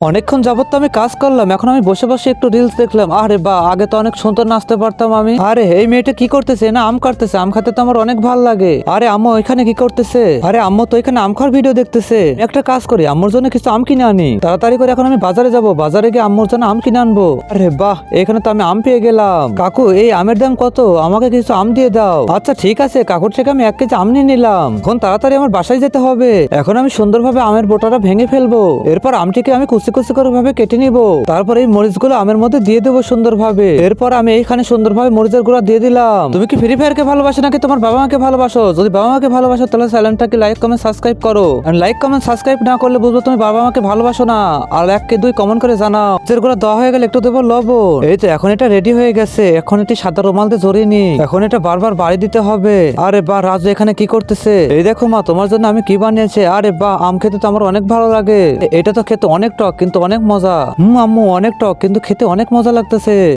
অনেকক্ষণ যাবত তো আমি কাজ করলাম, এখন আমি বসে বসে একটু রিলস দেখলাম। আরে বা, আগে তো অনেক সুন্দর নাচতে পারতাম আমি। আরে এই মেয়েটা কি করতেছে? না আম কাটতেছে, আম খেতে তো আমার অনেক ভালো লাগে। আরে আম্মু এখানে কি করতেছে? আরে আম্মু তো এখানে আম খাওয়ার ভিডিও দেখতেছে। একটা কাজ করি, আম্মুর জন্য কিছু আম কিনে আনি। তাড়াতাড়ি করে এখন আমি বাজারে যাব, বাজারে গিয়ে আম্মুর জন্য আম কিনে আনবো। আরে বাহ, এখানে তো আমি আম পেয়ে গেলাম। কাকু, এই আমের দাম কত? আমাকে কিছু আম দিয়ে দাও। আচ্ছা ঠিক আছে, কাকুর থেকে আমি 1 কেজি আম নিয়ে নিলাম। এখন তাড়াতাড়ি আমার বাসায় যেতে হবে। এখন আমি সুন্দরভাবে আমের বোটাটা ভেঙে ফেলবো। এরপর আমটিকে আমি কুচি কুচি করে ভাবে কেটে নিব। তারপর এই মরিচগুলো আমের মধ্যে দিয়ে দেবো সুন্দরভাবে। এরপর আমি এইখানে সুন্দরভাবে মরিচের গুঁড়া দিয়ে দিলাম। তুমি কি ফ্রি ফায়ারকে ভালোবাসো নাকি তোমার বাবা মাকে ভালোবাসো? যদি বাবা মাকে ভালোবাসো তাহলে চ্যানেলটাকে লাইক কমেন্ট সাবস্ক্রাইব করো। আর লাইক কমেন্ট সাবস্ক্রাইব না করলে বুঝবো তুমি বাবা মাকে ভালোবাসো না। আর 1 কে 2 কমেন্ট করে জানাও। মরিচের গুঁড়া দেওয়া হয়ে গেলে একটু দেবো লবণ। এই তো এখন এটা রেডি হয়ে গেছে। এখন এটি সাদা রুমাল দিয়ে জড়িয়ে নি। এখন এটা বারবার বাড়ি দিতে হবে। আরে বা, রাজু এখানে কি করতেছে? এই দেখো মা, তোমার জন্য আমি কি বানিয়েছি। আরে বা, আম খেতে তো আমার অনেক ভালো লাগে। এটা তো খেতে অনেক টক কিন্তু অনেক মজা। আম্মু অনেক টক কিন্তু খেতে অনেক মজা লাগতেছে।